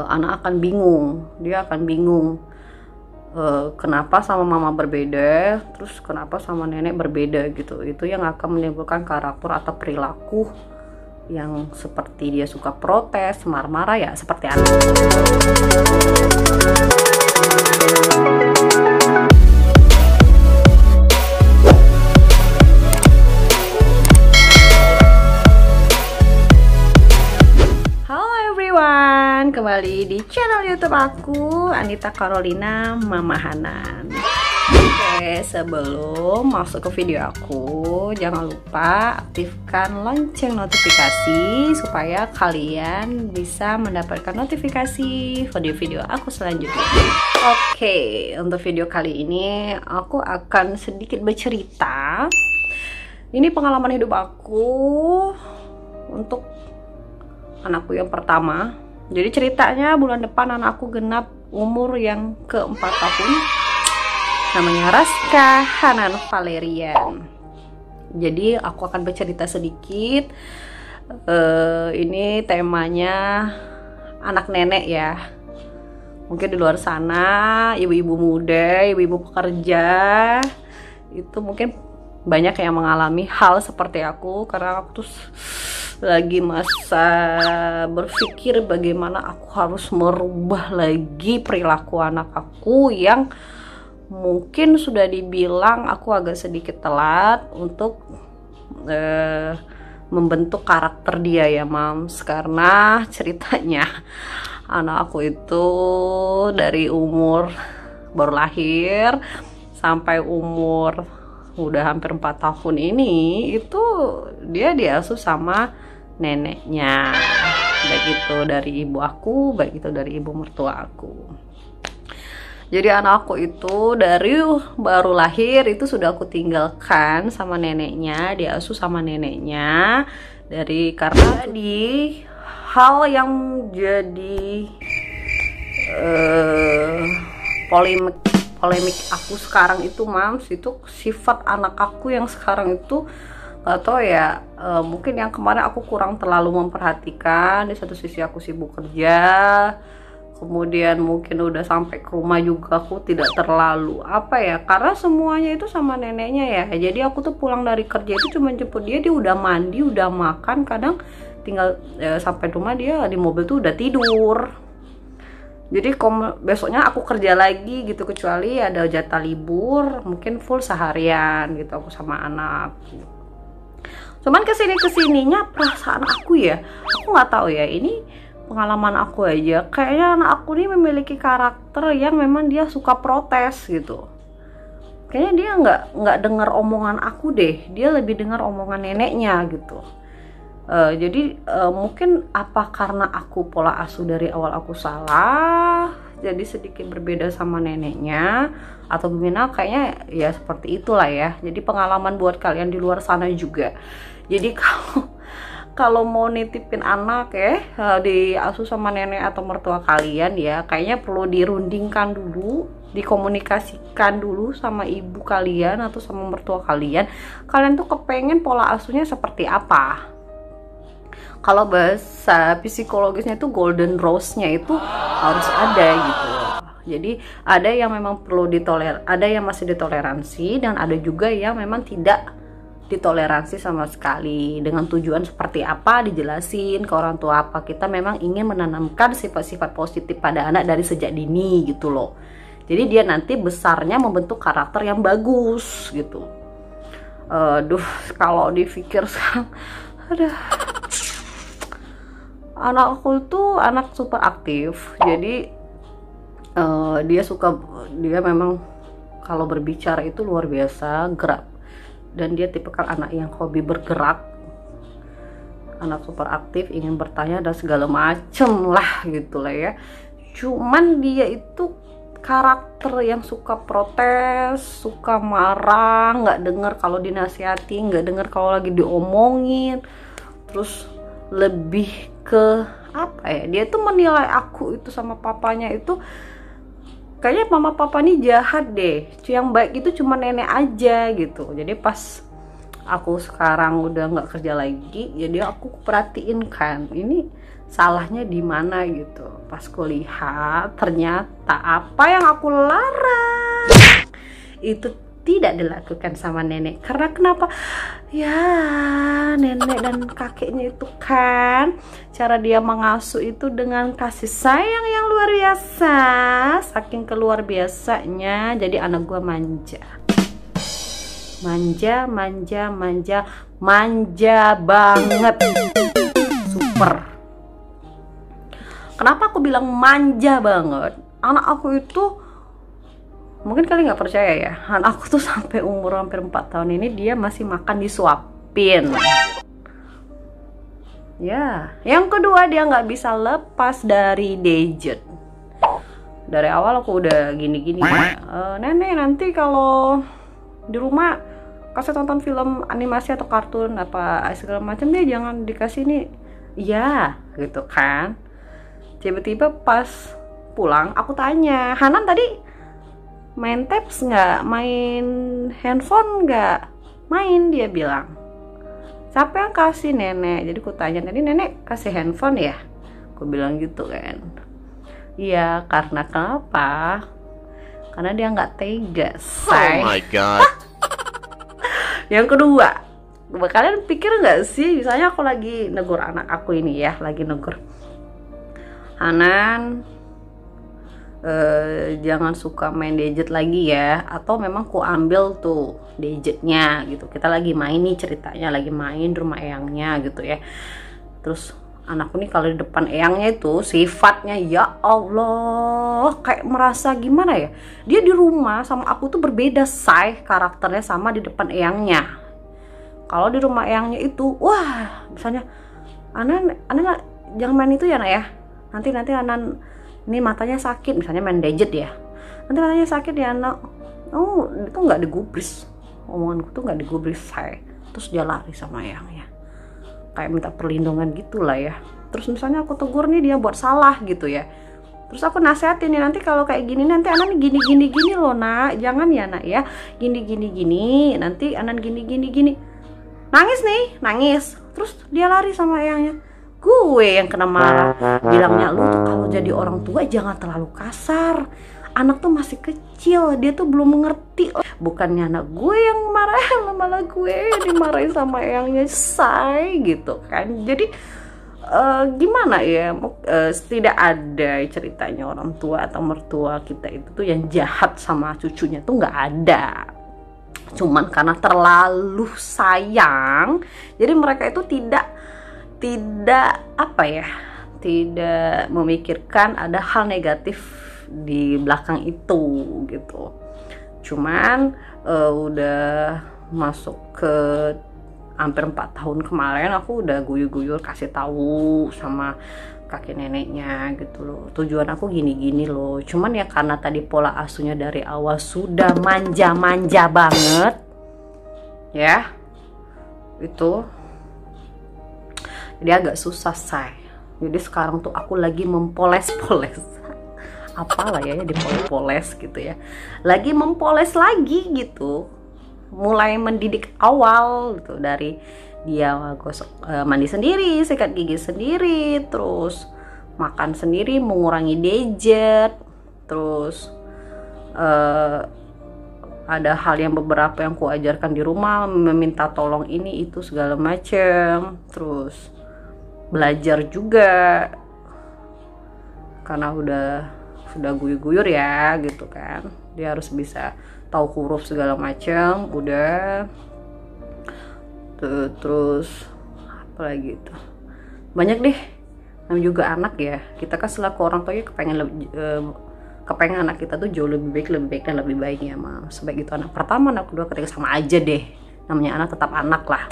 anak akan bingung, dia akan bingung kenapa sama mama berbeda, terus kenapa sama nenek berbeda gitu. Itu yang akan menimbulkan karakter atau perilaku yang seperti dia suka protes, marah-marah, ya seperti anak. Kembali di channel YouTube aku, Anita Carolina Mama Hanan. Oke, sebelum masuk ke video aku, jangan lupa aktifkan lonceng notifikasi supaya kalian bisa mendapatkan notifikasi video-video aku selanjutnya. Oke, untuk video kali ini aku akan sedikit bercerita. Ini pengalaman hidup aku untuk anakku yang pertama. Jadi ceritanya bulan depan anakku genap umur yang ke-4 tahun. Namanya Raska Hanan Valerian. Jadi aku akan bercerita sedikit. Ini temanya anak nenek ya. Mungkin di luar sana ibu-ibu muda, ibu-ibu pekerja itu mungkin banyak yang mengalami hal seperti aku, karena aku tuh lagi masa berpikir bagaimana aku harus merubah lagi perilaku anak aku yang mungkin sudah dibilang aku agak sedikit telat untuk membentuk karakter dia ya Mams. Karena ceritanya anak aku itu dari umur baru lahir sampai umur udah hampir 4 tahun ini itu dia diasuh sama neneknya, baik itu dari ibu aku, baik itu dari ibu mertua aku. Jadi anakku itu dari baru lahir itu sudah aku tinggalkan sama neneknya, diasuh sama neneknya. Karena di hal yang jadi polemik aku sekarang itu Mams, itu sifat anak aku yang sekarang itu atau ya mungkin yang kemarin aku kurang terlalu memperhatikan. Di satu sisi aku sibuk kerja, kemudian mungkin udah sampai ke rumah juga aku tidak terlalu karena semuanya itu sama neneknya ya. Jadi aku tuh pulang dari kerja itu cuma jemput dia udah mandi, udah makan, kadang tinggal sampai rumah dia di mobil tuh udah tidur. Jadi besoknya aku kerja lagi gitu, kecuali ada jatah libur mungkin full seharian gitu aku sama anak. Cuman kesininya perasaan aku ya, aku nggak tahu ya, ini pengalaman aku aja, kayaknya anak aku ini memiliki karakter yang memang dia suka protes gitu. Kayaknya dia nggak dengar omongan aku deh, dia lebih dengar omongan neneknya gitu. Jadi mungkin apa karena aku pola asuh dari awal aku salah, jadi sedikit berbeda sama neneknya, atau gimana, kayaknya ya seperti itulah ya. Jadi pengalaman buat kalian di luar sana juga. Jadi kalau mau nitipin anak ya diasuh sama nenek atau mertua kalian ya, kayaknya perlu dirundingkan dulu, dikomunikasikan dulu sama ibu kalian atau sama mertua kalian. Kalian tuh kepengen pola asuhnya seperti apa? Kalau bahasa psikologisnya itu golden rose-nya itu harus ada gitu. Jadi ada yang memang perlu ada yang masih ditoleransi, dan ada juga yang memang tidak ditoleransi sama sekali. Dengan tujuan seperti apa dijelasin ke orang tua, apa kita memang ingin menanamkan sifat-sifat positif pada anak dari sejak dini gitu loh. Jadi dia nanti besarnya membentuk karakter yang bagus gitu. Kalau dipikir sekarang, anak aku tuh anak super aktif. Jadi dia memang kalau berbicara itu luar biasa gerak, dan dia tipikal anak yang hobi bergerak, anak super aktif, ingin bertanya dan segala macem lah gitulah ya. Cuman dia itu karakter yang suka protes, suka marah, nggak dengar kalau dinasihati, nggak dengar kalau lagi diomongin, terus lebih ke dia tuh menilai aku itu sama papanya itu kayaknya mama papa nih jahat deh, yang baik itu cuma nenek aja gitu. Jadi pas aku sekarang udah nggak kerja lagi, jadi aku perhatiin kan, ini salahnya di mana gitu. Pas kulihat ternyata apa yang aku larang itu tidak dilakukan sama nenek. Karena kenapa? Ya, nenek dan kakeknya itu kan cara dia mengasuh itu dengan kasih sayang yang luar biasa. Saking keluar biasanya, jadi anak gua manja. Manja banget. Super. Kenapa aku bilang manja banget? Anak aku itu, mungkin kalian nggak percaya ya, anak aku tuh sampai umur hampir 4 tahun ini dia masih makan disuapin. Ya, yang kedua dia nggak bisa lepas dari gadget. Dari awal aku udah gini-gini, nenek nanti kalau di rumah kasih tonton film animasi atau kartun apa segala macam dia jangan dikasih nih. Ya, gitu kan. Tiba-tiba pas pulang aku tanya, Hanan tadi main tabs nggak, main handphone nggak? Main, dia bilang. Siapa yang kasih? Nenek. Jadi aku tanya, tadi nenek kasih handphone ya? Aku bilang gitu kan. Iya, karena kenapa? Karena dia nggak tega, say. Oh my god. Yang kedua, kalian pikir nggak sih, misalnya aku lagi negur anak aku ini ya, lagi negur, Hanan, jangan suka main gadget lagi ya, atau memang ku ambil tuh gadgetnya gitu, kita lagi main nih, ceritanya lagi main di rumah eyangnya gitu ya. Terus anakku nih kalau di depan eyangnya itu sifatnya ya Allah kayak merasa gimana ya, dia di rumah sama aku tuh berbeda say karakternya sama di depan eyangnya. Kalau di rumah eyangnya itu wah, misalnya Anan jangan main itu ya nak ya, nanti Anan ini matanya sakit, misalnya main gadget ya, nanti matanya sakit ya anak. Oh itu nggak digubris, omonganku tuh nggak digubris say. Terus dia lari sama eyangnya kayak minta perlindungan gitulah ya. Terus misalnya aku tegur nih dia buat salah gitu ya, terus aku nasihatin nih, nanti kalau kayak gini nanti Anan gini loh nak, jangan ya nak ya, gini nanti Anan gini. Nangis terus dia lari sama eyangnya. Gue yang kena marah, bilangnya lu tuh kalau jadi orang tua jangan terlalu kasar, anak tuh masih kecil, dia tuh belum mengerti. Bukannya anak gue yang marah, malah gue dimarahin sama eyangnya say gitu kan. Jadi gimana ya, tidak ada ceritanya orang tua atau mertua kita itu tuh yang jahat sama cucunya tuh nggak ada. Cuman karena terlalu sayang, jadi mereka itu tidak apa ya, tidak memikirkan ada hal negatif di belakang itu gitu. Cuman udah masuk ke hampir 4 tahun kemarin, aku udah guyur-guyur kasih tahu sama kakek neneknya gitu loh, tujuan aku gini loh. Cuman ya karena tadi pola asuhnya dari awal sudah manja banget ya, itu jadi agak susah say. Jadi sekarang tuh aku lagi mempoles apalah ya dipoles gitu ya, lagi mempoles lagi gitu, mulai mendidik awal gitu, dari dia mandi sendiri, sikat gigi sendiri, terus makan sendiri, mengurangi gadget, terus ada hal yang beberapa yang ku ajarkan di rumah, meminta tolong ini itu segala macem, terus belajar juga karena sudah guyur ya gitu kan, dia harus bisa tahu huruf segala macam, udah terus apa lagi itu banyak deh. Namanya juga anak ya, kita kan selaku orang tua kepengen anak kita tuh jauh lebih baik dan lebih baik ya mam. Sebaik itu anak pertama, anak kedua, ketiga sama aja deh, namanya anak tetap anak lah,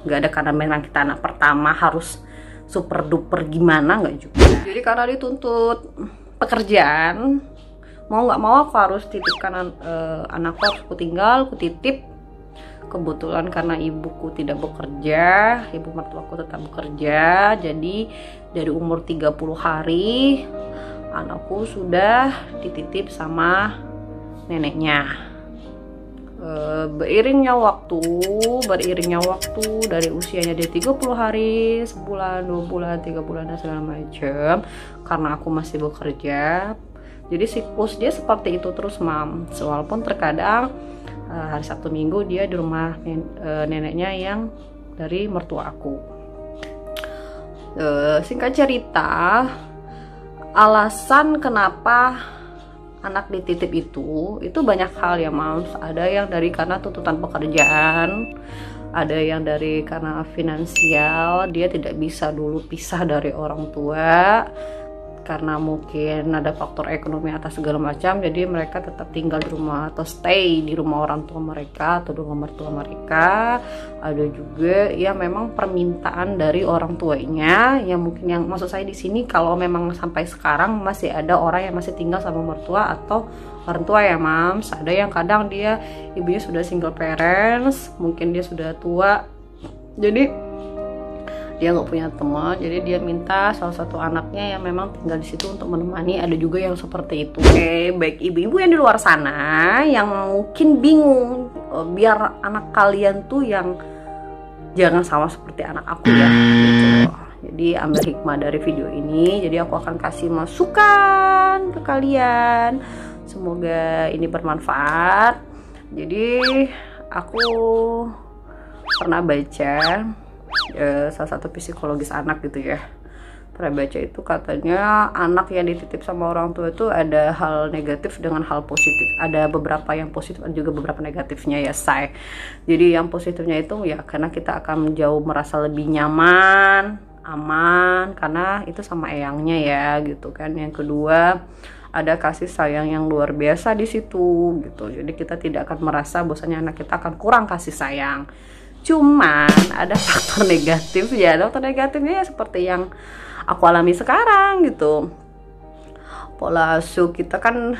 nggak ada karena memang kita anak pertama harus super duper gimana, nggak juga. Jadi karena dituntut pekerjaan, mau nggak mau aku harus titipkan anakku, harus aku tinggal, aku titip. Kebetulan karena ibuku tidak bekerja, ibu mertuaku tetap bekerja, jadi dari umur 30 hari anakku sudah dititip sama neneknya. beriringnya waktu dari usianya dia 30 hari, sebulan, 2 bulan, 3 bulan dan segala macam, karena aku masih bekerja, jadi siklus dia seperti itu terus mam. Walaupun terkadang hari Sabtu Minggu dia di rumah neneknya yang dari mertua aku. Singkat cerita, alasan kenapa anak dititip itu banyak hal ya Mams. Ada yang dari karena tuntutan pekerjaan, ada yang dari karena finansial, dia tidak bisa dulu pisah dari orang tua karena mungkin ada faktor ekonomi atas segala macam, jadi mereka tetap tinggal di rumah atau stay di rumah orang tua mereka atau di rumah mertua mereka. Ada juga ya memang permintaan dari orang tuanya, yang mungkin yang maksud saya di sini kalau memang sampai sekarang masih ada orang yang masih tinggal sama mertua atau orang tua ya Mams. Ada yang kadang dia ibunya sudah single parents, mungkin dia sudah tua, jadi dia nggak punya teman, jadi dia minta salah satu anaknya yang memang tinggal di situ untuk menemani. Ada juga yang seperti itu. Oke, baik ibu-ibu yang di luar sana yang mungkin bingung, biar anak kalian tuh yang jangan sama seperti anak aku ya gitu. Jadi ambil hikmah dari video ini, jadi aku akan kasih masukan ke kalian, semoga ini bermanfaat. Jadi aku pernah baca salah satu psikologis anak gitu ya, pernah baca itu katanya anak yang dititip sama orang tua itu ada hal negatif dengan hal positif, ada beberapa yang positif dan juga beberapa negatifnya ya say. Jadi yang positifnya itu ya karena kita akan jauh merasa lebih nyaman, aman karena itu sama eyangnya ya gitu kan. Yang kedua, ada kasih sayang yang luar biasa di situ gitu, jadi kita tidak akan merasa bahwasanya anak kita akan kurang kasih sayang. Cuman ada faktor negatif ya, faktor negatifnya ya seperti yang aku alami sekarang gitu. Pola asuh kita kan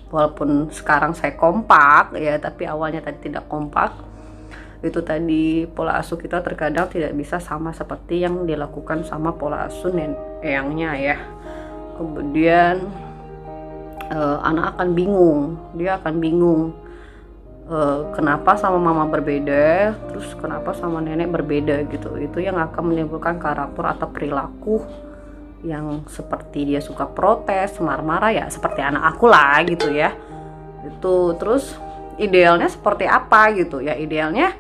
walaupun sekarang saya kompak ya, tapi awalnya tadi tidak kompak. Itu tadi pola asuh kita terkadang tidak bisa sama seperti yang dilakukan sama pola asuh eyangnya ya. Kemudian anak akan bingung, dia akan bingung kenapa sama mama berbeda, terus kenapa sama nenek berbeda gitu. Itu yang akan menimbulkan karakter atau perilaku yang seperti dia suka protes, marah-marah ya seperti anak aku lah gitu ya. Itu terus idealnya seperti apa gitu ya, idealnya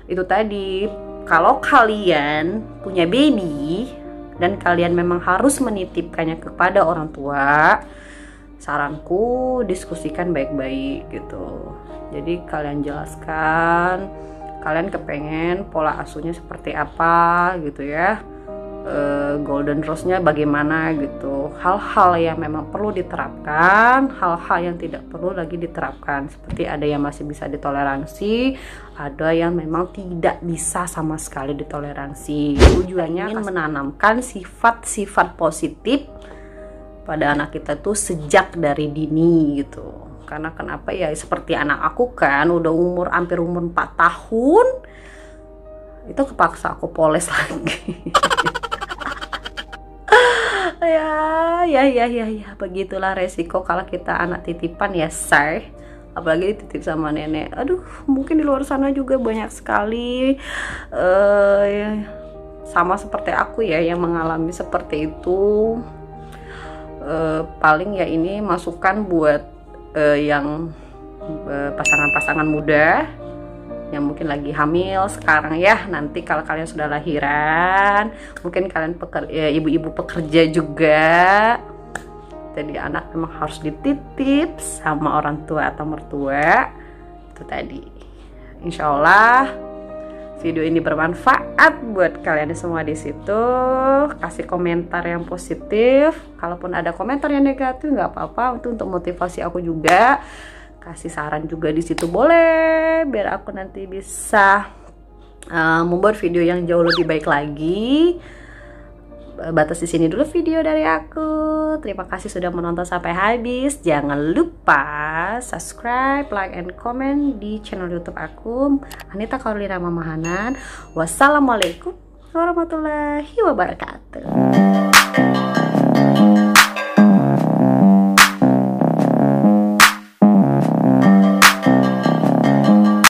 itu tadi, kalau kalian punya baby dan kalian memang harus menitipkannya kepada orang tua, saranku diskusikan baik-baik gitu. Jadi kalian jelaskan kalian kepengen pola asuhnya seperti apa gitu ya, golden rose-nya bagaimana gitu. Hal-hal yang memang perlu diterapkan, hal-hal yang tidak perlu lagi diterapkan. Seperti ada yang masih bisa ditoleransi, ada yang memang tidak bisa sama sekali ditoleransi. Tujuannya ingin menanamkan sifat-sifat positif pada anak kita tuh sejak dari dini gitu. Karena kenapa ya, seperti anak aku kan udah hampir umur 4 tahun itu kepaksa aku poles lagi. ya begitulah resiko kalau kita anak titipan ya say, apalagi dititip sama nenek. Aduh, mungkin di luar sana juga banyak sekali sama seperti aku ya yang mengalami seperti itu. Paling ya ini masukan buat yang pasangan-pasangan muda yang mungkin lagi hamil sekarang ya, nanti kalau kalian sudah lahiran, mungkin kalian ibu-ibu pekerja juga, jadi anak memang harus dititip sama orang tua atau mertua. Itu tadi, insya Allah video ini bermanfaat buat kalian semua di situ. Kasih komentar yang positif, kalaupun ada komentar yang negatif nggak apa-apa, itu untuk motivasi aku juga. Kasih saran juga di situ boleh, biar aku nanti bisa membuat video yang jauh lebih baik lagi. Batas di sini dulu video dari aku. Terima kasih sudah menonton sampai habis. Jangan lupa subscribe, like, and comment di channel YouTube aku, Anita Carolina Mamahanan. Wassalamualaikum warahmatullahi wabarakatuh.